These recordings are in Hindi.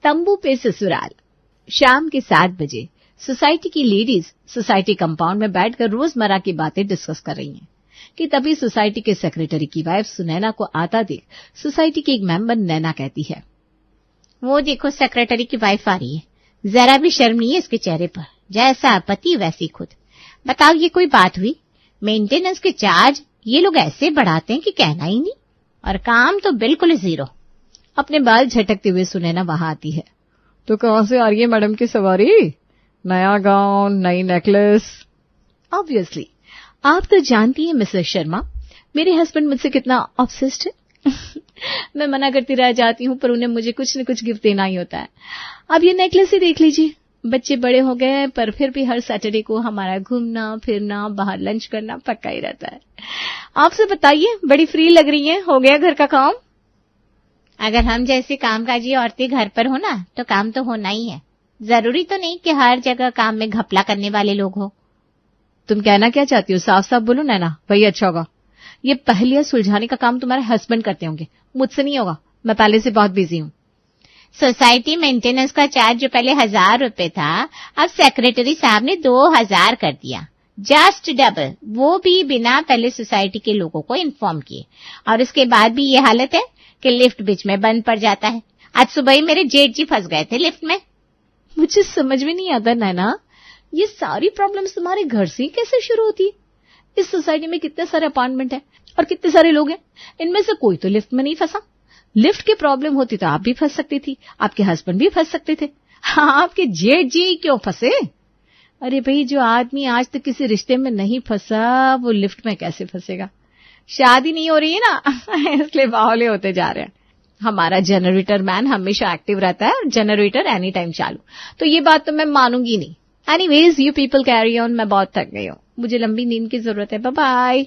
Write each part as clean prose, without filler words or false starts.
तंबू पे ससुराल। शाम के 7 बजे सोसाइटी की लेडीज सोसाइटी कंपाउंड में बैठकर रोजमर्रा की बातें डिस्कस कर रही हैं कि तभी सोसाइटी के सेक्रेटरी की वाइफ सुनैना को आता देख सोसाइटी की एक मेंबर नैना कहती है, वो देखो सेक्रेटरी की वाइफ आ रही है, जरा भी शर्म नहीं है इसके चेहरे पर, जैसा पति वैसी खुद। बताओ ये कोई बात हुई? मेंटेनेंस के चार्ज ये लोग ऐसे बढ़ाते हैं कि कहना ही नहीं, और काम तो बिल्कुल जीरो। अपने बाल झटकते हुए सुनैना वहां आती है। तो कहां से आ रही है मैडम की सवारी? नया गाउन, नई नेकलेस? ऑब्वियसली आप तो जानती हैं मिसेस शर्मा, मेरे हस्बैंड मुझसे कितना ऑब्सेस्ड है। मैं मना करती रह जाती हूँ पर उन्हें मुझे कुछ न कुछ गिफ्ट देना ही होता है। अब ये नेकलेस ही देख लीजिए, बच्चे बड़े हो गए हैं पर फिर भी हर सैटरडे को हमारा घूमना फिरना बाहर लंच करना पक्का ही रहता है। आपसे बताइए, बड़ी फ्री लग रही हैं, हो गया घर का काम? अगर हम जैसी कामकाजी औरतें घर पर हो ना तो काम तो होना ही है, जरूरी तो नहीं कि हर जगह काम में घपला करने वाले लोग हो। तुम कहना क्या चाहती हो? साफ साफ बोलो नैना, वही अच्छा होगा। ये पहेलियां सुलझाने का काम तुम्हारे हस्बैंड करते होंगे, मुझसे नहीं होगा, मैं पहले से बहुत बिजी हूँ। सोसाइटी मेंटेनेंस का चार्ज जो पहले 1000 रुपए था, अब सेक्रेटरी साहब ने 2000 कर दिया, जस्ट डबल, वो भी बिना पहले सोसाइटी के लोगों को इन्फॉर्म किए। और इसके बाद भी ये हालत है कि लिफ्ट बीच में बंद पड़ जाता है। आज सुबह ही मेरे जेठ जी फंस गए थे लिफ्ट में। मुझे समझ में नहीं आता नैना, ये सारी प्रॉब्लम्स तुम्हारे घर से कैसे शुरू होती है? इस सोसाइटी में कितने सारे अपार्टमेंट हैं और कितने सारे लोग हैं, इनमें से कोई तो लिफ्ट में नहीं फंसा। लिफ्ट की प्रॉब्लम होती तो आप भी फंस सकती थी, आपके हस्बैंड भी फंस सकते थे, आपके जेठ जी क्यों फंसे? अरे भाई, जो आदमी आज तक किसी रिश्ते में नहीं फंसा वो लिफ्ट में कैसे फंसेगा? शादी नहीं हो रही है ना इसलिए बावले होते जा रहे हैं। हमारा जनरेटर मैन हमेशा एक्टिव रहता है और जनरेटर एनी टाइम चालू, तो ये बात तो मैं मानूंगी नहीं। Anyways you people carry on, मैं बहुत थक गई हूँ, मुझे लंबी नींद की जरूरत है, बाय बाय।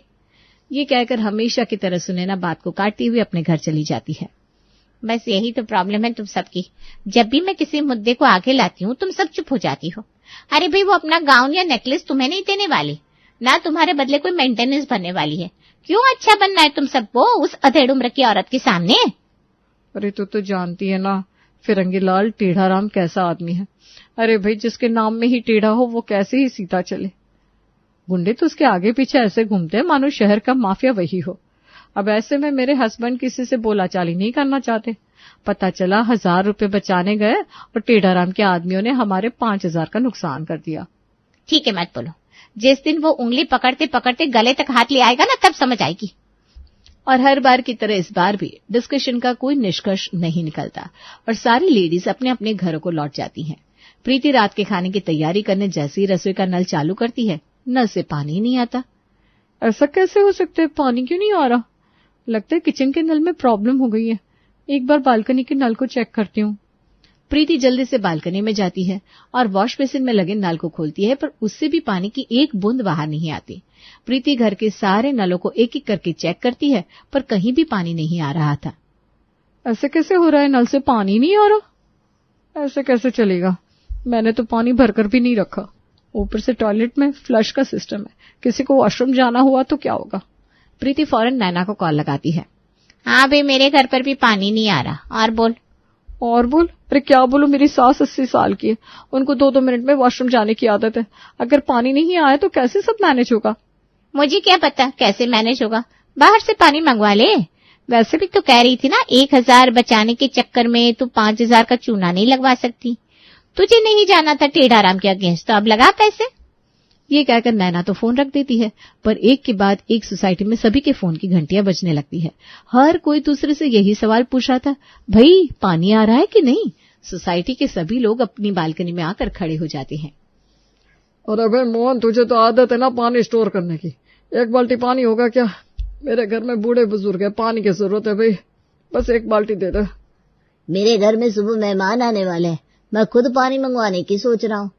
ये कहकर हमेशा की तरह सुनैना बात को काटती हुए अपने घर चली जाती है। बस यही तो प्रॉब्लम है तुम सबकी, जब भी मैं किसी मुद्दे को आगे लाती हूँ तुम सब चुप हो जाती हो। अरे भाई, वो अपना गाउन या नेकलेस तुम्हें नहीं देने वाली, ना तुम्हारे बदले कोई मेंटेनेंस भरने वाली है, क्यों अच्छा बनना है तुम सबको उस अधेड़ उम्र की औरत के सामने? अरे तो जानती है ना फिरंगी लाल टेढ़ा राम कैसा आदमी है। अरे भाई, जिसके नाम में ही टेढ़ा हो वो कैसे ही सीधा चले। गुंडे तो उसके आगे पीछे ऐसे घूमते हैं मानो शहर का माफिया वही हो। अब ऐसे में मेरे हस्बैंड किसी से बोलाचाली नहीं करना चाहते। पता चला 1000 रुपए बचाने गए और टेढ़ाराम के आदमियों ने हमारे 5000 का नुकसान कर दिया। ठीक है, मत बोलो, जिस दिन वो उंगली पकड़ते पकड़ते गले तक हाथ ले आएगा ना तब समझ आएगी। और हर बार की तरह इस बार भी डिस्कशन का कोई निष्कर्ष नहीं निकलता और सारी लेडीज अपने अपने घरों को लौट जाती हैं। प्रीति रात के खाने की तैयारी करने जैसे ही रसोई का नल चालू करती है, नल से पानी नहीं आता। ऐसा कैसे हो सकता है, पानी क्यों नहीं आ रहा? लगता है किचन के नल में प्रॉब्लम हो गई है, एक बार बालकनी के नल को चेक करती हूँ। प्रीति जल्दी से बालकनी में जाती है और वॉश बेसिन में लगे नल को खोलती है, पर उससे भी पानी की एक बूंद बाहर नहीं आती। प्रीति घर के सारे नलों को एक एक करके चेक करती है, पर कहीं भी पानी नहीं आ रहा था। ऐसे कैसे हो रहा है, नल से पानी नहीं आ रहा? ऐसे कैसे चलेगा, मैंने तो पानी भरकर भी नहीं रखा। ऊपर से टॉयलेट में फ्लश का सिस्टम है, किसी को वॉशरूम जाना हुआ तो क्या होगा? प्रीति फौरन नैना को कॉल लगाती है। हाँ भाई, मेरे घर पर भी पानी नहीं आ रहा, और बोल। और बोल? अरे क्या बोलूं, मेरी सास 80 साल की है, उनको 2-2 मिनट में वॉशरूम जाने की आदत है। अगर पानी नहीं आया तो कैसे सब मैनेज होगा? मुझे क्या पता कैसे मैनेज होगा, बाहर से पानी मंगवा ले। वैसे भी तो कह रही थी ना 1000 बचाने के चक्कर में तू 5000 का चूना नहीं लगवा सकती। तुझे नहीं जाना था टेढ़ाराम के अगेंस्ट, तो अब लगा पैसे। ये कहकर नैना तो फोन रख देती है, पर एक के बाद एक सोसाइटी में सभी के फोन की घंटियां बजने लगती है। हर कोई दूसरे से यही सवाल पूछ रहा था, भाई पानी आ रहा है कि नहीं? सोसाइटी के सभी लोग अपनी बालकनी में आकर खड़े हो जाते हैं। अरे भाई मोहन, तुझे तो आदत है ना पानी स्टोर करने की, 1 बाल्टी पानी होगा क्या? मेरे घर में बूढ़े बुजुर्ग है, पानी की जरूरत है भाई, बस 1 बाल्टी दे दे। मेरे घर में सुबह मेहमान आने वाले हैं, मैं खुद पानी मंगवाने की सोच रहा हूँ।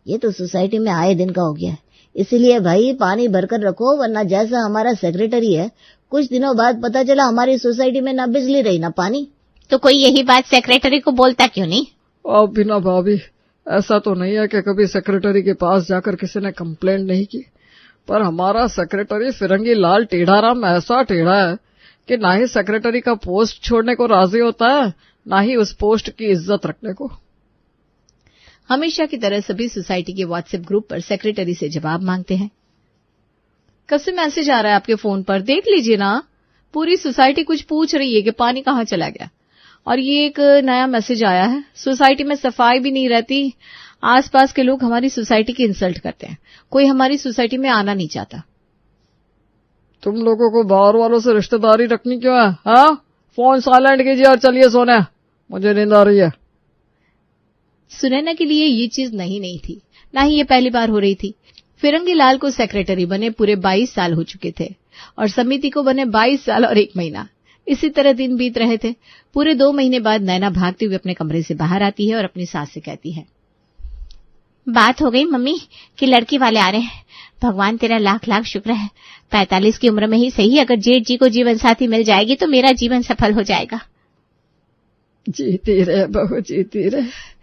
ये तो सोसाइटी में आए दिन का हो गया है, इसलिए भाई पानी भरकर रखो, वरना जैसा हमारा सेक्रेटरी है, कुछ दिनों बाद पता चला हमारी सोसाइटी में ना बिजली रही ना पानी। तो कोई यही बात सेक्रेटरी को बोलता क्यों नहीं? अब बिना भाभी, ऐसा तो नहीं है कि कभी सेक्रेटरी के पास जाकर किसी ने कंप्लेंट नहीं की, पर हमारा सेक्रेटरी फिरंगी लाल टेढ़ाराम ऐसा टेढ़ा है कि ना ही सेक्रेटरी का पोस्ट छोड़ने को राजी होता है, ना ही उस पोस्ट की इज्जत रखने को। हमेशा की तरह सभी सोसाइटी के व्हाट्सएप ग्रुप पर सेक्रेटरी से जवाब मांगते हैं। कब से मैसेज आ रहा है आपके फोन पर, देख लीजिए ना। पूरी सोसाइटी कुछ पूछ रही है कि पानी कहाँ चला गया। और ये एक नया मैसेज आया है, सोसाइटी में सफाई भी नहीं रहती, आसपास के लोग हमारी सोसाइटी की इंसल्ट करते हैं, कोई हमारी सोसाइटी में आना नहीं चाहता। तुम लोगों को बाहर वालों से रिश्तेदारी रखनी क्यों है? हाँ, फोन साइलेंट कीजिए और चलिए सोने, मुझे नींद आ रही है। सुनैना के लिए ये चीज नहीं थी, ना ही ये पहली बार हो रही थी। फिरंगी लाल को सेक्रेटरी बने पूरे 22 साल हो चुके थे और समिति को बने 22 साल और 1 महीना। इसी तरह दिन बीत रहे थे। पूरे 2 महीने बाद नैना भागते हुए अपने कमरे से बाहर आती है और अपनी सास से कहती है, बात हो गई मम्मी कि लड़की वाले आ रहे हैं। भगवान तेरा लाख लाख शुक्र है, 45 की उम्र में ही सही, अगर जेठ जी को जीवन साथी मिल जाएगी तो मेरा जीवन सफल हो जाएगा। जीती रहे बहू, जीती रहे।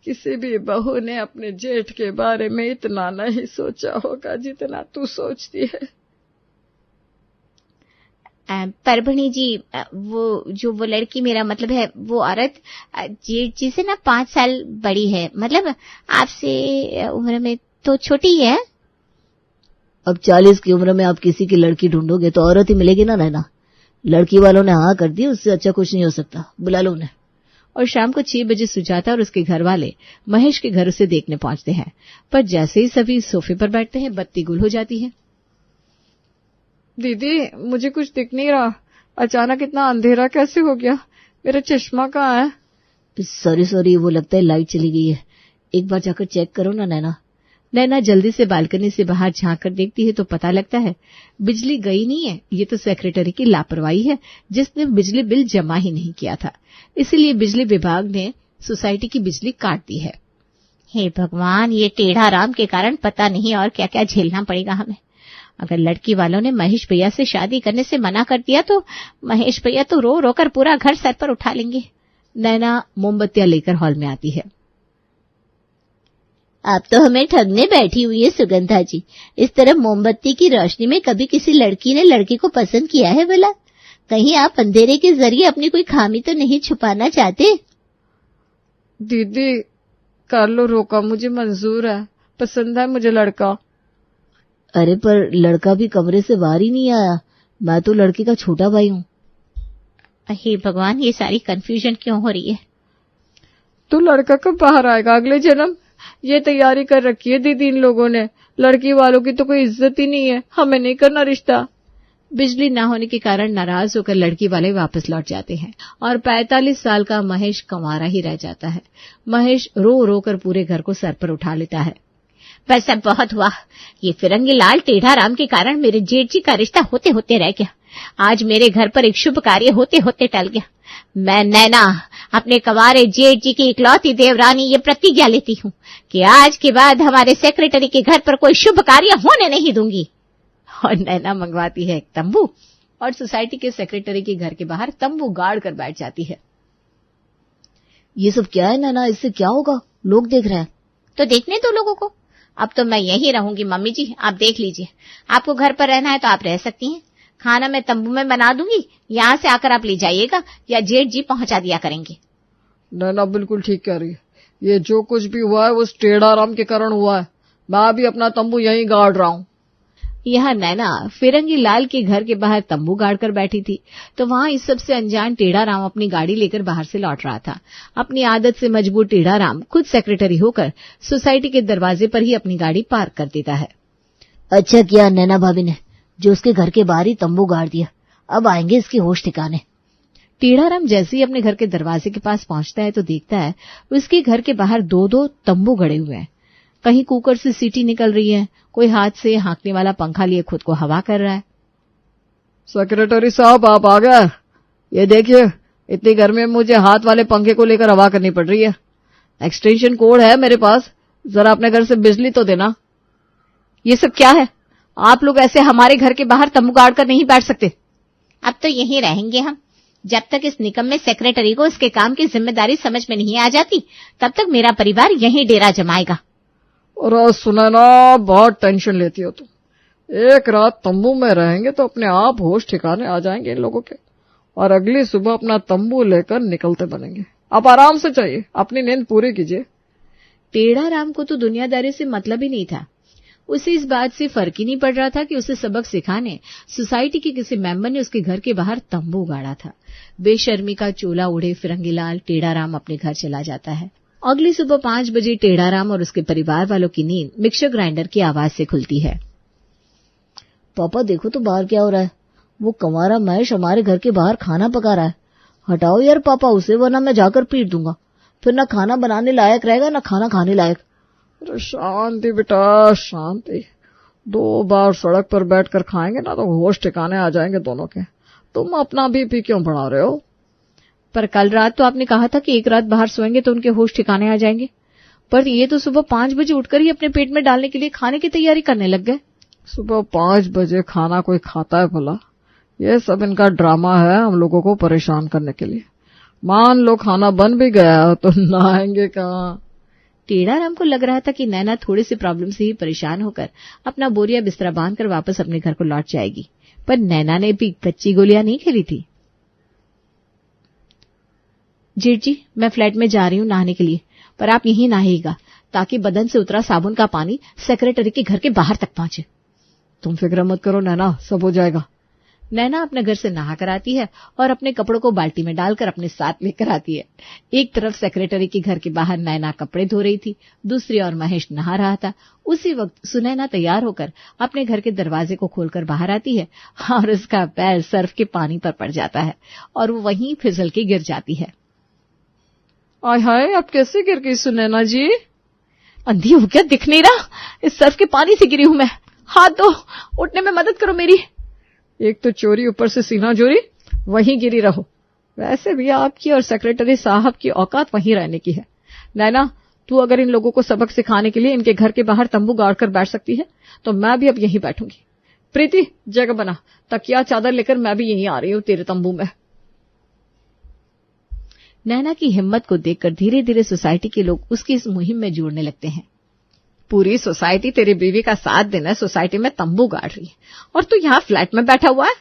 किसी भी बहू ने अपने जेठ के बारे में इतना नहीं सोचा होगा जितना तू सोचती है। परभणी जी, वो लड़की, मेरा मतलब है वो औरत जेठ जी से ना 5 साल बड़ी है, मतलब आपसे उम्र में तो छोटी है। अब 40 की उम्र में आप किसी की लड़की ढूंढोगे तो औरत ही मिलेगी ना नैना। लड़की वालों ने हाँ कर दी, उससे अच्छा कुछ नहीं हो सकता, बुला लो उन्हें। और शाम को 6 बजे सुजाता और उसके घर वाले महेश के घर उसे देखने पहुंचते हैं, पर जैसे ही सभी सोफे पर बैठते हैं बत्ती गुल हो जाती है। दीदी, मुझे कुछ दिख नहीं रहा, अचानक इतना अंधेरा कैसे हो गया? मेरा चश्मा कहाँ है? सॉरी, वो लगता है लाइट चली गई है, एक बार जाकर चेक करो ना नैना। नैना जल्दी से बालकनी से बाहर झांक कर देखती है तो पता लगता है बिजली गई नहीं है। ये तो सेक्रेटरी की लापरवाही है, जिसने बिजली बिल जमा ही नहीं किया था, इसीलिए बिजली विभाग ने सोसाइटी की बिजली काट दी है। हे भगवान, ये टेढ़ा राम के कारण पता नहीं और क्या क्या झेलना पड़ेगा हमें। अगर लड़की वालों ने महेश भैया से शादी करने से मना कर दिया तो महेश भैया तो रो रो कर पूरा घर सर पर उठा लेंगे। नैना मोमबत्तियां लेकर हॉल में आती है। आप तो हमें ठगने बैठी हुई है सुगंधा जी। इस तरह मोमबत्ती की रोशनी में कभी किसी लड़की ने लड़के को पसंद किया है भला? कहीं आप अंधेरे के जरिए अपनी कोई खामी तो नहीं छुपाना चाहते? दीदी, कर लो रोका, मुझे मंजूर है, पसंद है मुझे लड़का। अरे पर लड़का भी कमरे से बाहर ही नहीं आया, मैं तो लड़के का छोटा भाई हूँ। हे भगवान, ये सारी कंफ्यूजन क्यों हो रही है? तो लड़का कब बाहर आएगा? अगले जन्म? ये तैयारी कर रखी है दीदी इन लोगों ने। लड़की वालों की तो कोई इज्जत ही नहीं है, हमें नहीं करना रिश्ता। बिजली न होने के कारण नाराज होकर लड़की वाले वापस लौट जाते हैं और 45 साल का महेश कंवारा ही रह जाता है। महेश रो रो कर पूरे घर को सर पर उठा लेता है। बस अब बहुत हुआ, ये फिरंगी लाल टेढ़ा राम के कारण मेरे जेठ जी का रिश्ता होते होते रह गया। आज मेरे घर पर एक शुभ कार्य होते होते टल गया। मैं नैना अपने कंवारे जेठ जी की इकलौती देवरानी ये प्रतिज्ञा लेती हूँ कि आज के बाद हमारे सेक्रेटरी के घर पर कोई शुभ कार्य होने नहीं दूंगी। और नैना मंगवाती है एक तंबू और सोसाइटी के सेक्रेटरी के घर के बाहर तंबू गाड़ कर बैठ जाती है। ये सब क्या है नैना? इससे क्या होगा? लोग देख रहे हैं। तो देखने दो लोगों को। अब तो मैं यहीं रहूंगी मम्मी जी, आप देख लीजिए। आपको घर पर रहना है तो आप रह सकती हैं। खाना मैं तंबू में बना दूंगी, यहाँ से आकर आप ले जाइएगा या जेठ जी पहुंचा दिया करेंगे। नैना बिल्कुल ठीक कह रही है, ये जो कुछ भी हुआ है वो टेढ़ा राम के कारण हुआ है। मैं भी अपना तंबू यहीं गाड़ रहा हूँ। यहाँ नैना फिरंगी लाल के घर के बाहर तंबू गाड़ कर बैठी थी तो वहां इस सबसे अनजान टेढ़ा राम अपनी गाड़ी लेकर बाहर से लौट रहा था। अपनी आदत से मजबूर टेढ़ा राम खुद सेक्रेटरी होकर सोसाइटी के दरवाजे पर ही अपनी गाड़ी पार्क कर देता है। अच्छा किया नैना भाभी ने जो उसके घर के बाहर ही तंबू गाड़ दिया, अब आएंगे इसके होश ठिकाने। टेढ़ा राम जैसे ही अपने घर के दरवाजे के पास पहुंचता है तो देखता है उसके घर के बाहर 2-2 तंबू गड़े हुए हैं। कहीं कुकर से सीटी निकल रही है, कोई हाथ से हाँकने वाला पंखा लिए खुद को हवा कर रहा है। सेक्रेटरी साहब आप आ गए। ये देखिए, इतनी गर्मी में मुझे हाथ वाले पंखे को लेकर हवा करनी पड़ रही है। एक्सटेंशन कोड है मेरे पास, जरा अपने घर से बिजली तो देना। ये सब क्या है? आप लोग ऐसे हमारे घर के बाहर तंबू गाड़ कर नहीं बैठ सकते। अब तो यहीं रहेंगे हम। जब तक इस निकम्मे सेक्रेटरी को उसके काम की जिम्मेदारी समझ में नहीं आ जाती तब तक मेरा परिवार यहीं डेरा जमाएगा। और सुना ना, बहुत टेंशन लेती हो तुम। एक रात तंबू में रहेंगे तो अपने आप होश ठिकाने आ जाएंगे इन लोगों के और अगली सुबह अपना तंबू लेकर निकलते बनेंगे। आप आराम से चाहिए, अपनी नींद पूरी कीजिए। टेढ़ाराम को तो दुनियादारी से मतलब ही नहीं था। उसे इस बात से फर्क ही नहीं पड़ रहा था कि उसे सबक सिखाने सोसाइटी के किसी मेंबर ने उसके घर के बाहर तंबू गाड़ा था। बेशर्मी का चोला उड़े फिरंगीलाल टेढ़ाराम अपने घर चला जाता है। अगली सुबह 5 बजे टेढ़ाराम और उसके परिवार वालों की नींद मिक्सर ग्राइंडर की आवाज से खुलती है। पापा देखो तो बाहर क्या हो रहा है, वो कंवारा महेश हमारे घर के बाहर खाना पका रहा है। हटाओ यार पापा उसे, वरना मैं जाकर पीट दूंगा, फिर ना खाना बनाने लायक रहेगा ना खाना खाने लायक। अरे शांति बेटा शांति, 2 बार सड़क पर बैठकर खाएंगे ना तो होश ठिकाने आ जाएंगे दोनों के। तुम अपना बीपी क्यों बढ़ा रहे हो? पर कल रात तो आपने कहा था कि एक रात बाहर सोएंगे तो उनके होश ठिकाने आ जाएंगे। पर ये तो सुबह 5 बजे उठकर ही अपने पेट में डालने के लिए खाने की तैयारी करने लग गए। सुबह 5 बजे खाना कोई खाता है भला? ये सब इनका ड्रामा है हम लोगों को परेशान करने के लिए। मान लो खाना बन भी गया तो नहाएंगे कहाँ? टेढ़ाराम को लग रहा था कि नैना थोड़ी सी प्रॉब्लम से ही परेशान होकर अपना बोरिया बिस्तरा बांधकर वापस अपने घर को लौट जाएगी, पर नैना ने भी कच्ची गोलियां नहीं खेली थी। जेठ जी, मैं फ्लैट में जा रही हूँ नहाने के लिए, पर आप यहीं नहाइएगा ताकि बदन से उतरा साबुन का पानी सेक्रेटरी के घर के बाहर तक पहुंचे। तुम फिक्र मत करो नैना, सब हो जाएगा। नैना अपने घर से नहा कर आती है और अपने कपड़ों को बाल्टी में डालकर अपने साथ लेकर आती है। एक तरफ सेक्रेटरी के घर के बाहर नैना कपड़े धो रही थी, दूसरी ओर महेश नहा रहा था। उसी वक्त सुनैना तैयार होकर अपने घर के दरवाजे को खोलकर बाहर आती है और उसका पैर सर्फ के पानी पर पड़ जाता है और वो वहीं फिसल के गिर जाती है। आय हाय, अब कैसे गिर गई सुनैना जी? अंधी हो क्या, दिख नहीं रहा? इस सर्फ के पानी से गिरी हूं मैं। हाथ दो, उठने में मदद करो मेरी। एक तो चोरी ऊपर से सीना चोरी, वहीं गिरी रहो। वैसे भी आपकी और सेक्रेटरी साहब की औकात वहीं रहने की है। नैना, तू अगर इन लोगों को सबक सिखाने के लिए इनके घर के बाहर तंबू गाड़ कर बैठ सकती है तो मैं भी अब यहीं बैठूंगी। प्रीति, जगह बना, तकिया चादर लेकर मैं भी यहीं आ रही हूं तेरे तंबू में। नैना की हिम्मत को देखकर धीरे धीरे सोसाइटी के लोग उसकी इस मुहिम में जुड़ने लगते हैं। पूरी सोसाइटी तेरी बीवी का साथ देना सोसाइटी में तंबू गाड़ रही है और तू यहाँ फ्लैट में बैठा हुआ है।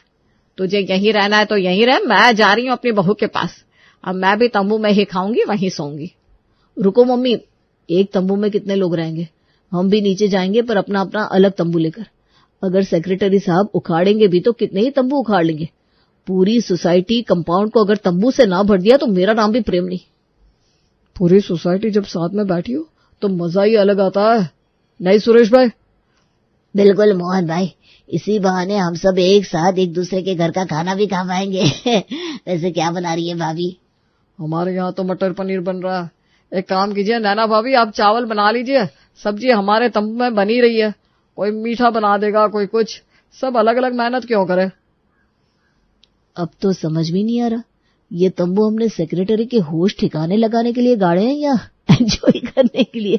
तुझे यहीं रहना है तो यहीं रह, मैं जा रही हूँ अपनी बहू के पास। अब मैं भी तंबू में ही खाऊंगी, वहीं सोऊंगी। रुको मम्मी, एक तंबू में कितने लोग रहेंगे? हम भी नीचे जाएंगे पर अपना अपना अलग तंबू लेकर। अगर सेक्रेटरी साहब उखाड़ेंगे भी तो कितने ही तंबू उखाड़ लेंगे। पूरी सोसाइटी कंपाउंड को अगर तंबू से ना भर दिया तो मेरा नाम भी प्रेम नहीं। पूरी सोसाइटी जब साथ में बैठी हो तो मजा ही अलग आता है, नहीं सुरेश भाई? बिल्कुल मोहन भाई, इसी बहाने हम सब एक साथ एक दूसरे के घर का खाना भी खा पाएंगे। वैसे क्या बना रही है भाभी? हमारे यहाँ तो मटर पनीर बन रहा है। एक काम कीजिए नैना भाभी, आप चावल बना लीजिए, सब्जी हमारे तंबू में बनी रही है। कोई मीठा बना देगा, कोई कुछ, सब अलग अलग मेहनत क्यों करे? अब तो समझ में नहीं आ रहा, ये तंबू हमने सेक्रेटरी के होश ठिकाने लगाने के लिए गाड़े हैं या एंजॉय करने के लिए?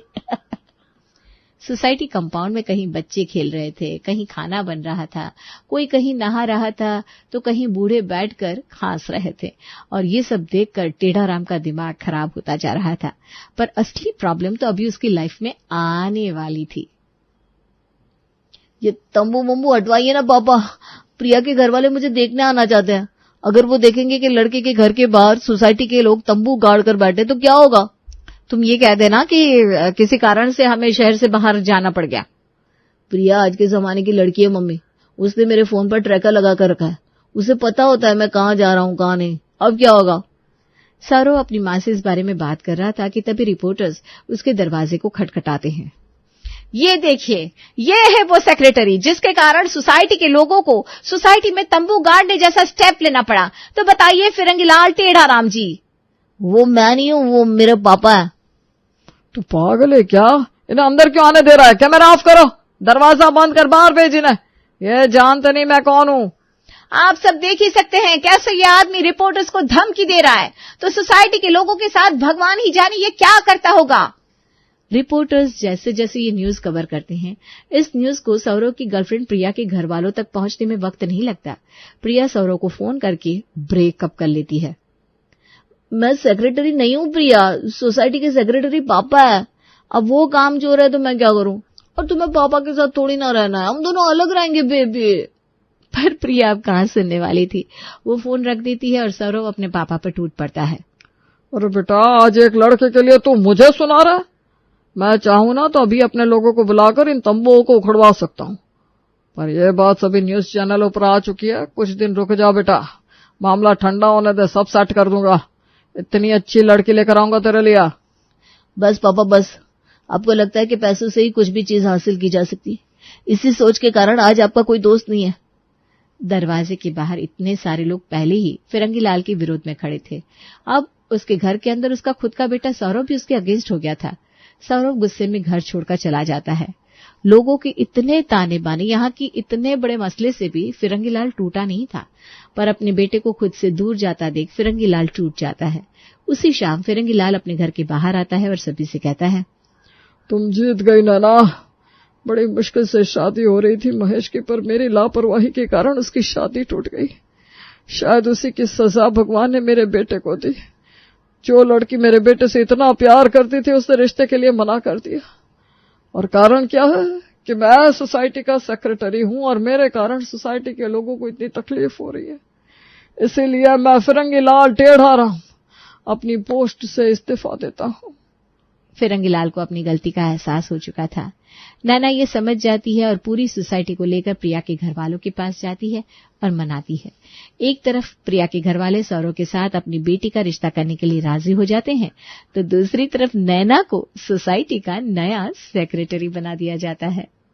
सोसाइटी कंपाउंड में कहीं बच्चे खेल रहे थे, कहीं खाना बन रहा था, कोई कहीं नहा रहा था तो कहीं बूढ़े बैठकर खांस रहे थे और ये सब देखकर टेढ़ाराम का दिमाग खराब होता जा रहा था। पर असली प्रॉब्लम तो अभी उसकी लाइफ में आने वाली थी। ये तंबू वंबू हटवाइए ना पापा, प्रिया के घर वाले मुझे देखने आना चाहते हैं। अगर वो देखेंगे कि लड़के के घर के बाहर सोसाइटी के लोग तंबू गाड़ कर बैठे तो क्या होगा? तुम ये कह देना कि किसी कारण से हमें शहर से बाहर जाना पड़ गया। प्रिया आज के जमाने की लड़की है मम्मी, उसने मेरे फोन पर ट्रैकर लगा कर रखा है, उसे पता होता है मैं कहाँ जा रहा हूँ कहाँ नहीं। अब क्या होगा? सौरव अपनी माँ से इस बारे में बात कर रहा था कि तभी रिपोर्टर्स उसके दरवाजे को खटखटाते हैं। ये देखिए, ये है वो सेक्रेटरी जिसके कारण सोसाइटी के लोगों को सोसाइटी में तंबू गाड़ने जैसा स्टेप लेना पड़ा। तो बताइए फिरंगीलाल टेढ़ाराम जी। वो मैं नहीं हूँ, वो मेरे पापा है। तू पागल है क्या? इन्हें अंदर क्यों आने दे रहा है? कैमरा ऑफ करो, दरवाजा बंद कर बाहर भेज इन्हें। ये जानते नहीं मैं कौन हूँ। आप सब देख ही सकते हैं कैसे ये आदमी रिपोर्टर्स को धमकी दे रहा है, तो सोसाइटी के लोगों के साथ भगवान ही जाने ये क्या करता होगा। रिपोर्टर्स जैसे जैसे ये न्यूज कवर करते हैं, इस न्यूज को सौरव की गर्लफ्रेंड प्रिया के घर वालों तक पहुंचने में वक्त नहीं लगता। प्रिया सौरव को फोन करके ब्रेकअप कर लेती है। मैं सेक्रेटरी नहीं हूँ प्रिया, सोसाइटी के सेक्रेटरी पापा है। अब वो काम चोर है तो मैं क्या करूँ? और तुम्हें पापा के साथ थोड़ी ना रहना है, हम दोनों अलग रहेंगे बेबी। पर प्रिया अब कहाँ सुनने वाली थी। वो फोन रख देती है और सौरव अपने पापा पर टूट पड़ता है। अरे बेटा, आज एक लड़के के लिए तू मुझे सुना रहा है? मैं चाहूं ना तो अभी अपने लोगों को बुलाकर इन तंबुओं को उखड़वा सकता हूं, पर यह बात सभी न्यूज चैनलों पर आ चुकी है। कुछ दिन रुक जा बेटा, मामला ठंडा होने दे, सब सेट कर दूंगा। इतनी अच्छी लड़की लेकर आऊंगा तेरे लिए। बस पापा बस, आपको लगता है कि पैसों से ही कुछ भी चीज हासिल की जा सकती, इसी सोच के कारण आज आपका कोई दोस्त नहीं है। दरवाजे के बाहर इतने सारे लोग पहले ही फिरंगी लाल के विरोध में खड़े थे। अब उसके घर के अंदर उसका खुद का बेटा सौरभ भी उसके अगेंस्ट हो गया था। सौरभ गुस्से में घर छोड़कर चला जाता है। लोगों के इतने ताने बाने, यहाँ की इतने बड़े मसले से भी फिरंगी लाल टूटा नहीं था, पर अपने बेटे को खुद से दूर जाता देख फिरंगी लाल टूट जाता है। उसी शाम फिरंगी लाल अपने घर के बाहर आता है और सभी से कहता है, तुम जीत गई नाना। बड़ी मुश्किल से शादी हो रही थी महेश की, पर मेरी लापरवाही के कारण उसकी शादी टूट गई। शायद उसी की सजा भगवान ने मेरे बेटे को दी। जो लड़की मेरे बेटे से इतना प्यार करती थी, उसने रिश्ते के लिए मना कर दिया। और कारण क्या है कि मैं सोसाइटी का सेक्रेटरी हूं और मेरे कारण सोसाइटी के लोगों को इतनी तकलीफ हो रही है। इसीलिए मैं फिरंगी लाल टेढ़ा अपनी पोस्ट से इस्तीफा देता हूं। फिरंगी लाल को अपनी गलती का एहसास हो चुका था। नैना ये समझ जाती है और पूरी सोसाइटी को लेकर प्रिया के घर वालों के पास जाती है और मनाती है। एक तरफ प्रिया के घर वाले सौरव के साथ अपनी बेटी का रिश्ता करने के लिए राजी हो जाते हैं, तो दूसरी तरफ नैना को सोसाइटी का नया सेक्रेटरी बना दिया जाता है।